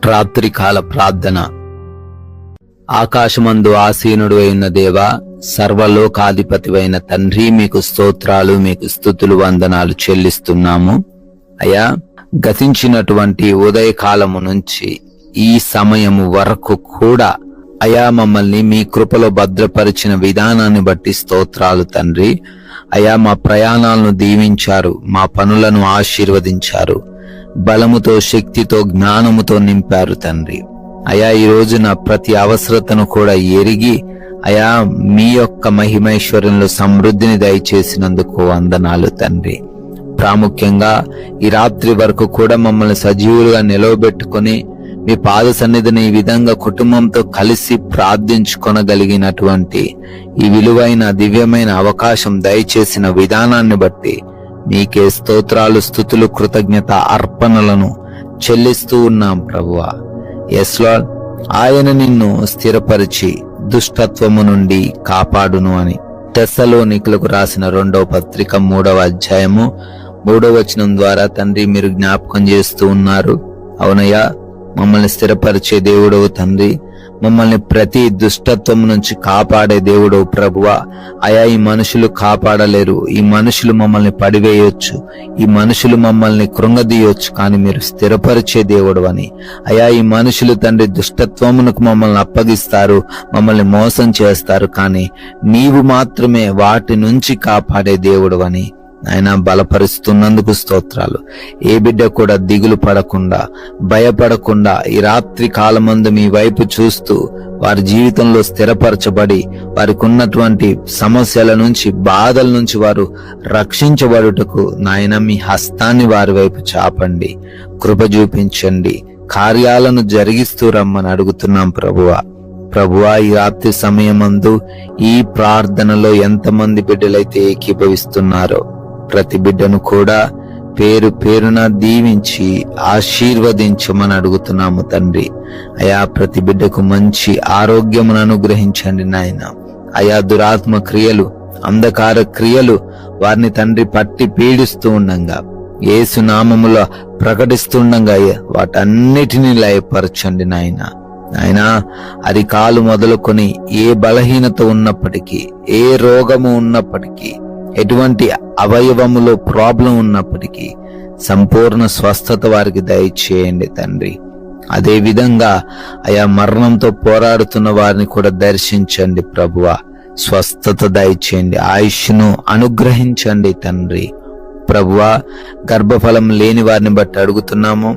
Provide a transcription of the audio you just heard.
రాత్రికాల ప్రార్థన. ఆకాశమందు ఆసీనుడు అయిన దేవా, సర్వలోకాధిపతివైన తండ్రి, మీకు స్తోత్రాలు, మీకు స్తుతులు, వందనాలు చెల్లిస్తున్నాము. అయ్యా, గతించినటువంటి ఉదయకాలము నుంచి ఈ సమయము వరకు కూడా అయా మమ్మల్ని మీ కృపలో భద్రపరిచిన విధానాన్ని బట్టి స్తోత్రాలు తండ్రి. అయా, మా ప్రయాణాలను దీవించారు, మా పనులను ఆశీర్వదించారు, బలముతో, శక్తితో, జ్ఞానముతో నింపారు తండ్రి. అయా, ఈ రోజున ప్రతి అవసరతను కూడా ఎరిగి అయా మీ యొక్క మహిమైశ్వర్యంలో సమృద్ధిని దయచేసినందుకు వందనాలు తండ్రి. ప్రాముఖ్యంగా ఈ రాత్రి వరకు కూడా మమ్మల్ని సజీవులుగా నిలవబెట్టుకుని మీ పాద సన్నిధిని ఈ విధంగా కుటుంబంతో కలిసి ప్రార్థించుకొనగలిగినటువంటి ఈ విలువైన దివ్యమైన అవకాశం దయచేసిన విధానాన్ని బట్టి మీకే స్తోత్రాలు, స్తుతులు, కృతజ్ఞత అర్పణలను చెల్లిస్తూ ఉన్నాం ప్రభువా. ఎస్ లార్డ్, ఆయన నిన్ను స్థిరపరిచి దుష్టత్వము నుండి కాపాడును అని తెస్సలోనికులకు రాసిన 2వ పత్రిక 3వ అధ్యాయము 3వ వచనం ద్వారా తండ్రి మీరు జ్ఞాపకం చేస్తూ ఉన్నారు. అవునయ్యా, మమ్మల్ని స్థిరపరిచే దేవుడవు తండ్రి, మమ్మల్ని ప్రతి దుష్టత్వం నుంచి కాపాడే దేవుడవు ప్రభువా. అయా, ఈ మనుషులు కాపాడలేరు, ఈ మనుషులు మమ్మల్ని పడివేయొచ్చు, ఈ మనుషులు మమ్మల్ని కృంగదీయొచ్చు, కానీ మీరు స్థిరపరిచే దేవుడు అని. అయా, ఈ మనుషులు తండ్రి దుష్టత్వమునకు మమ్మల్ని అప్పగిస్తారు, మమ్మల్ని మోసం చేస్తారు, కానీ నీవు మాత్రమే వాటి నుంచి కాపాడే దేవుడు అని ఆయన బలపరుస్తున్నందుకు స్తోత్రాలు. ఏ బిడ్డ కూడా దిగులు పడకుండా, భయపడకుండా ఈ రాత్రి కాలమందు మీ వైపు చూస్తూ వారి జీవితంలో స్థిరపరచబడి వారికి ఉన్నటువంటి సమస్యల నుంచి, బాధల నుంచి వారు రక్షించబడుటకు నాయన మీ హస్తాన్ని వారి వైపు చాపండి, కృప చూపించండి, కార్యాలను జరిగిస్తూ రమ్మని అడుగుతున్నాం ప్రభువా. ప్రభువా, ఈ రాత్రి సమయమందు ఈ ప్రార్థనలో ఎంతమంది బిడ్డలైతే ఏకీభవిస్తున్నారో ప్రతి బిడ్డను కూడా పేరు పేరున దీవించి ఆశీర్వదించమని అడుగుతున్నాము తండ్రి. అయా, ప్రతి బిడ్డకు మంచి ఆరోగ్యమును అనుగ్రహించండి నాయన. అయా, దురాత్మ క్రియలు, అంధకార క్రియలు వారిని తండ్రి పట్టి పీడిస్తూ ఉండంగా, యేసు నామములో ప్రకటిస్తుండగా వాటన్నిటినీ లయపరచండి నాయన. ఆయన అరికాలు మొదలుకొని ఏ బలహీనత ఉన్నప్పటికీ, ఏ రోగము ఉన్నప్పటికీ, ఎటువంటి అవయవములో ప్రాబ్లం ఉన్నప్పటికీ సంపూర్ణ స్వస్థత వారికి దయచేయండి తండ్రి. అదే విధంగా అయా మరణంతో పోరాడుతున్న వారిని కూడా దర్శించండి ప్రభువా. స్వస్థత దయచేయండి, ఆయుష్ను అనుగ్రహించండి తండ్రి. ప్రభువా, గర్భఫలం లేని వారిని బట్టి అడుగుతున్నాము,